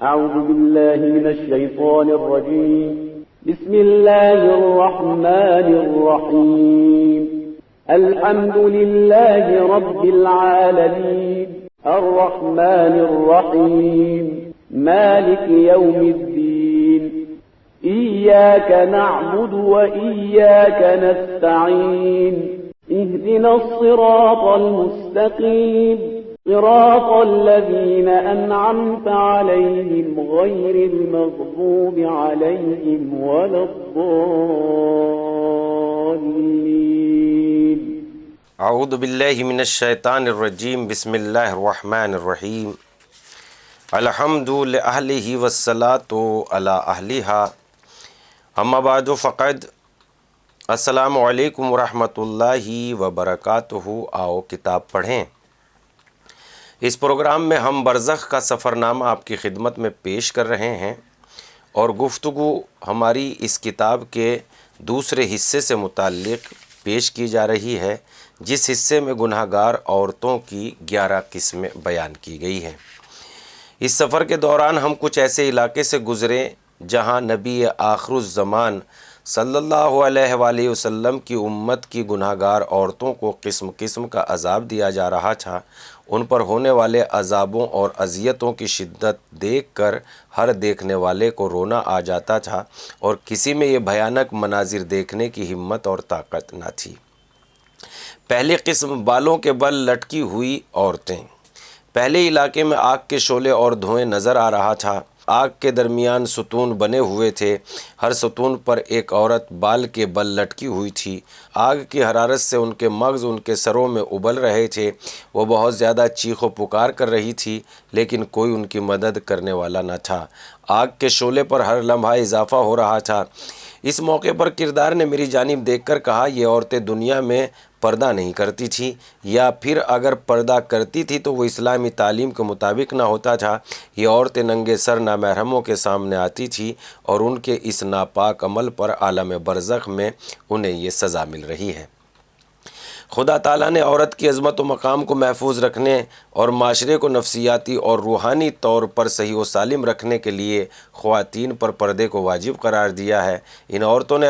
أعوذ بالله من الشيطان الرجيم. بسم الله الرحمن الرحيم. الحمد لله رب العالمين الرحمن الرحيم مالك يوم الدين. إياك نعبد وإياك نستعين. اهدنا الصراط المستقيم صراط الذين أنعمت عليهم غير المغضوب عليهم ولا الضالين. اعوذ باللہ من الشیطان الرجیم. بسم اللہ الرحمن الرحیم. الحمد لأہلہ والصلاة علی اہلہا. اما بعد فقد. السلام علیکم ورحمۃ اللہ وبرکاتہ. آؤ کتاب پڑھیں. اس پروگرام میں ہم برزخ کا سفر نامہ آپ کی خدمت میں پیش کر رہے ہیں اور گفتگو ہماری اس کتاب کے دوسرے حصے سے متعلق پیش کی جا رہی ہے، جس حصے میں گناہ گار عورتوں کی 11 قسمیں بیان کی گئی ہیں۔ اس سفر کے دوران ہم کچھ ایسے علاقے سے گزرے جہاں نبی آخر الزمان صلی اللہ علیہ وآلہ وسلم کی امت کی گناہ گار عورتوں کو قسم قسم کا عذاب دیا جا رہا تھا۔ ان پر ہونے والے عذابوں اور اذیتوں کی شدت دیکھ کر ہر دیکھنے والے کو رونا آ جاتا تھا اور کسی میں یہ بھیانک مناظر دیکھنے کی ہمت اور طاقت نہ تھی۔ پہلی قسم، بالوں کے بل لٹکی ہوئی عورتیں۔ پہلے علاقے میں آگ کے شعلے اور دھوئیں نظر آ رہا تھا۔ آگ کے درمیان ستون بنے ہوئے تھے، ہر ستون پر ایک عورت بال کے بل لٹکی ہوئی تھی۔ آگ کی حرارت سے ان کے مغز ان کے سروں میں ابل رہے تھے۔ وہ بہت زیادہ چیخ و پکار کر رہی تھی، لیکن کوئی ان کی مدد کرنے والا نہ تھا۔ آگ کے شعلے پر ہر لمحہ اضافہ ہو رہا تھا۔ اس موقع پر کردار نے میری جانب دیکھ کر کہا، یہ عورتیں دنیا میں پردہ نہیں کرتی تھی، یا پھر اگر پردہ کرتی تھی تو وہ اسلامی تعلیم کے مطابق نہ ہوتا تھا۔ یہ عورتیں ننگے سر نامحرموں کے سامنے آتی تھی اور ان کے اس ناپاک عمل پر عالم برزخ میں انہیں یہ سزا مل رہی ہے۔ خدا تعالیٰ نے عورت کی عظمت و مقام کو محفوظ رکھنے اور معاشرے کو نفسیاتی اور روحانی طور پر صحیح و سالم رکھنے کے لیے خواتین پر پردے کو واجب قرار دیا ہے۔ ان عورتوں نے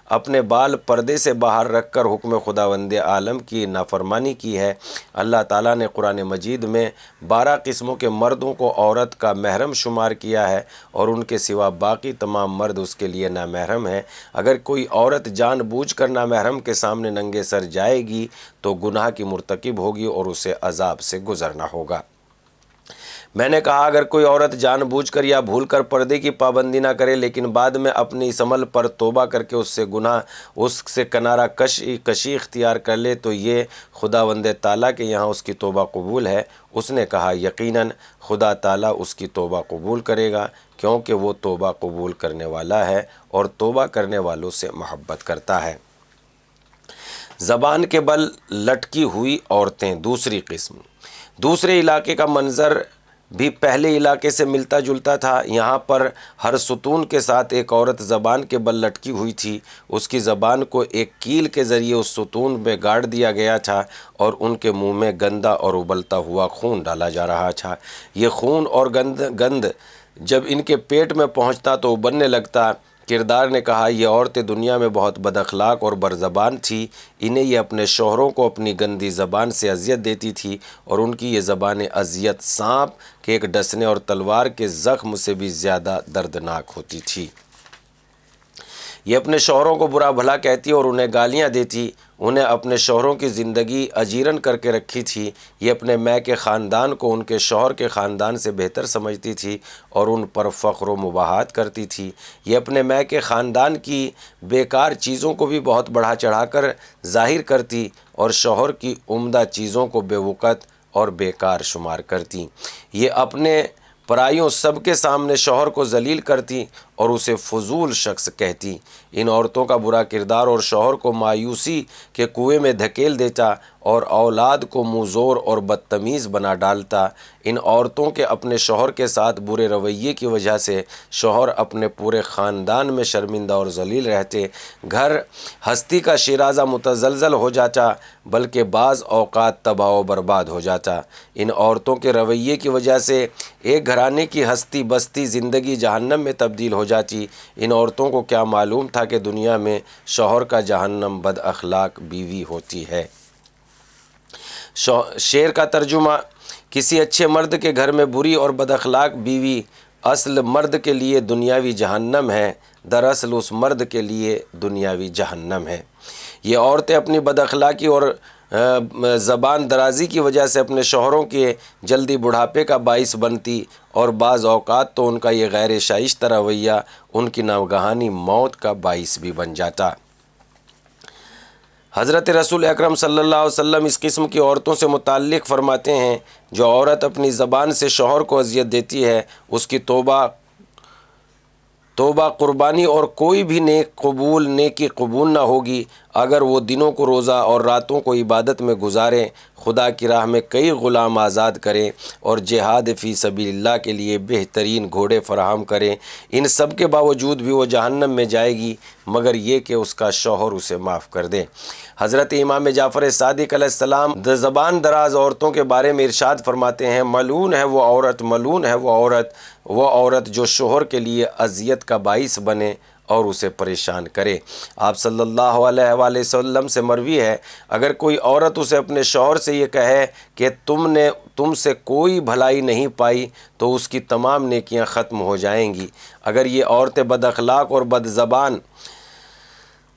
اپنے بال پردے سے باہر رکھ کر حکم خداوند عالم کی نافرمانی کی ہے۔ اللہ تعالیٰ نے قرآن مجید میں 12 قسموں کے مردوں کو عورت کا محرم شمار کیا ہے اور ان کے سوا باقی تمام مرد اس کے لیے نامحرم ہیں۔ اگر کوئی عورت جان بوجھ کر نامحرم کے سامنے ننگے سر جائے گی تو گناہ کی مرتکب ہوگی اور اسے عذاب سے گزرنا ہوگا۔ میں نے کہا، اگر کوئی عورت جان بوجھ کر یا بھول کر پردے کی پابندی نہ کرے لیکن بعد میں اپنی اس عمل پر توبہ کر کے اس سے کنارہ کشی اختیار کر لے تو یہ خداوند تعالیٰ کے یہاں اس کی توبہ قبول ہے۔ اس نے کہا، یقیناً خدا تعالیٰ اس کی توبہ قبول کرے گا، کیونکہ وہ توبہ قبول کرنے والا ہے اور توبہ کرنے والوں سے محبت کرتا ہے۔ زبان کے بل لٹکی ہوئی عورتیں، دوسری قسم۔ دوسرے علاقے کا منظر بھی پہلے علاقے سے ملتا جلتا تھا۔ یہاں پر ہر ستون کے ساتھ ایک عورت زبان کے بل لٹکی ہوئی تھی۔ اس کی زبان کو ایک کیل کے ذریعے اس ستون میں گاڑ دیا گیا تھا اور ان کے منہ میں گندا اور ابلتا ہوا خون ڈالا جا رہا تھا۔ یہ خون اور گند جب ان کے پیٹ میں پہنچتا تو ابلنے لگتا۔ کردار نے کہا، یہ عورتیں دنیا میں بہت بد اخلاق اور برزبان تھی۔ انہیں یہ اپنے شوہروں کو اپنی گندی زبان سے اذیت دیتی تھی اور ان کی یہ زبان اذیت سانپ کے ایک ڈسنے اور تلوار کے زخم سے بھی زیادہ دردناک ہوتی تھی۔ یہ اپنے شوہروں کو برا بھلا کہتی اور انہیں گالیاں دیتی۔ انہیں اپنے شوہروں کی زندگی اجیرن کر کے رکھی تھی۔ یہ اپنے میکے خاندان کو ان کے شوہر کے خاندان سے بہتر سمجھتی تھی اور ان پر فخر و مباحات کرتی تھی۔ یہ اپنے میکے خاندان کی بیکار چیزوں کو بھی بہت بڑھا چڑھا کر ظاہر کرتی اور شوہر کی عمدہ چیزوں کو بے وقت اور بیکار شمار کرتی۔ یہ اپنے پرائیوں سب کے سامنے شوہر کو ذلیل کرتی اور اسے فضول شخص کہتی۔ ان عورتوں کا برا کردار اور شوہر کو مایوسی کے کنویں میں دھکیل دیتا اور اولاد کو منظور اور بدتمیز بنا ڈالتا۔ ان عورتوں کے اپنے شوہر کے ساتھ برے رویے کی وجہ سے شوہر اپنے پورے خاندان میں شرمندہ اور ذلیل رہتے، گھر ہستی کا شیرازہ متزلزل ہو جاتا، بلکہ بعض اوقات تباہ و برباد ہو جاتا۔ ان عورتوں کے رویے کی وجہ سے ایک گھرانے کی ہستی بستی زندگی جہنم میں تبدیل ہو جاتی۔ ان عورتوں کو کیا معلوم تھا کہ دنیا میں شوہر کا جہنم بد اخلاق بیوی ہوتی ہے۔ شعر کا ترجمہ: کسی اچھے مرد کے گھر میں بری اور بد اخلاق بیوی اصل مرد کے لیے دنیاوی جہنم ہے، دراصل اس مرد کے لیے دنیاوی جہنم ہے۔ یہ عورتیں اپنی بد اخلاقی اور زبان درازی کی وجہ سے اپنے شوہروں کے جلدی بڑھاپے کا باعث بنتی، اور بعض اوقات تو ان کا یہ غیر شائستہ رویہ ان کی ناگہانی موت کا باعث بھی بن جاتا۔ حضرت رسول اکرم صلی اللہ علیہ وسلم اس قسم کی عورتوں سے متعلق فرماتے ہیں: جو عورت اپنی زبان سے شوہر کو اذیت دیتی ہے، اس کی توبہ قربانی اور کوئی بھی نیکی قبول نہ ہوگی، اگر وہ دنوں کو روزہ اور راتوں کو عبادت میں گزاریں، خدا کی راہ میں کئی غلام آزاد کریں اور جہاد فی سبیل اللہ کے لیے بہترین گھوڑے فراہم کریں، ان سب کے باوجود بھی وہ جہنم میں جائے گی، مگر یہ کہ اس کا شوہر اسے معاف کر دے۔ حضرت امام جعفر صادق علیہ السلام زبان دراز عورتوں کے بارے میں ارشاد فرماتے ہیں: ملعون ہے وہ عورت، ملعون ہے وہ عورت جو شوہر کے لیے اذیت کا باعث بنے اور اسے پریشان کرے۔ آپ صلی اللہ علیہ وآلہ وسلم سے مروی ہے: اگر کوئی عورت اسے اپنے شوہر سے یہ کہے کہ تم سے کوئی بھلائی نہیں پائی، تو اس کی تمام نیکیاں ختم ہو جائیں گی۔ اگر یہ عورتیں بد اخلاق اور بد زبان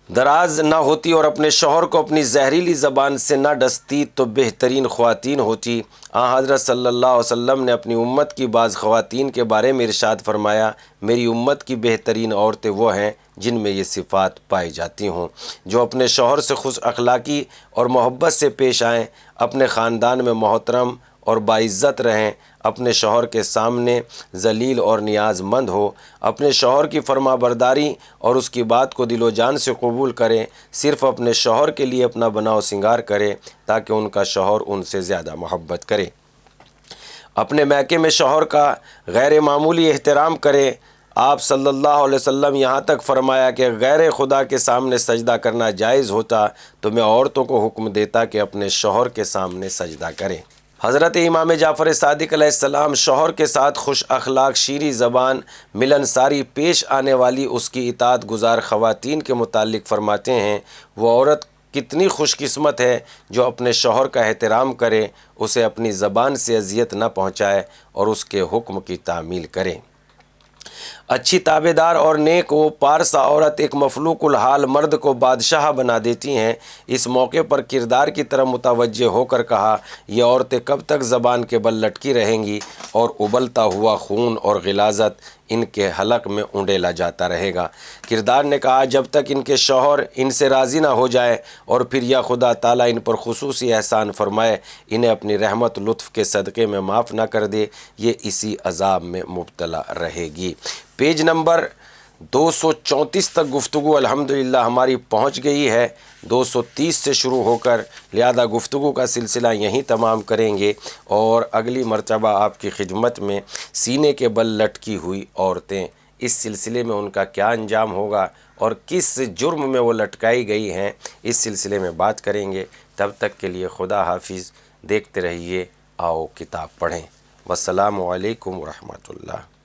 دراز نہ ہوتی اور اپنے شوہر کو اپنی زہریلی زبان سے نہ ڈستی تو بہترین خواتین ہوتی۔ حضرت صلی اللہ علیہ وسلم نے اپنی امت کی بعض خواتین کے بارے میں ارشاد فرمایا: میری امت کی بہترین عورتیں وہ ہیں جن میں یہ صفات پائی جاتی ہوں، جو اپنے شوہر سے خوش اخلاقی اور محبت سے پیش آئیں، اپنے خاندان میں محترم اور باعزت رہیں، اپنے شوہر کے سامنے ذلیل اور نیاز مند ہو، اپنے شوہر کی فرما برداری اور اس کی بات کو دل و جان سے قبول کریں، صرف اپنے شوہر کے لیے اپنا بناؤ سنگار کریں تاکہ ان کا شوہر ان سے زیادہ محبت کرے، اپنے میکے میں شوہر کا غیر معمولی احترام کرے۔ آپ صلی اللہ علیہ وسلم یہاں تک فرمایا کہ غیر خدا کے سامنے سجدہ کرنا جائز ہوتا تو میں عورتوں کو حکم دیتا کہ اپنے شوہر کے سامنے سجدہ کریں۔ حضرت امام جعفر صادق علیہ السلام شوہر کے ساتھ خوش اخلاق، شیریں زبان، ملنساری پیش آنے والی اس کی اطاعت گزار خواتین کے متعلق فرماتے ہیں: وہ عورت کتنی خوش قسمت ہے جو اپنے شوہر کا احترام کرے، اسے اپنی زبان سے اذیت نہ پہنچائے اور اس کے حکم کی تعمیل کرے۔ اچھی تابع دار اور نیک و پارسا عورت ایک مفلوق الحال مرد کو بادشاہ بنا دیتی ہیں۔ اس موقع پر کردار کی طرف متوجہ ہو کر کہا: یہ عورتیں کب تک زبان کے بل لٹکی رہیں گی اور ابلتا ہوا خون اور غلاظت ان کے حلق میں اونڈیلا جاتا رہے گا۔ کردار نے کہا: جب تک ان کے شوہر ان سے راضی نہ ہو جائے اور پھر یا خدا تعالیٰ ان پر خصوصی احسان فرمائے، انہیں اپنی رحمت لطف کے صدقے میں معاف نہ کر دے، یہ اسی عذاب میں مبتلا رہے گی۔ پیج نمبر 234 تک گفتگو الحمدللہ ہماری پہنچ گئی ہے، 230 سے شروع ہو کر، لہذا گفتگو کا سلسلہ یہیں تمام کریں گے، اور اگلی مرتبہ آپ کی خدمت میں سینے کے بل لٹکی ہوئی عورتیں، اس سلسلے میں ان کا کیا انجام ہوگا اور کس جرم میں وہ لٹکائی گئی ہیں، اس سلسلے میں بات کریں گے۔ تب تک کے لیے خدا حافظ، دیکھتے رہیے آؤ کتاب پڑھیں۔ والسلام علیکم ورحمۃ اللہ۔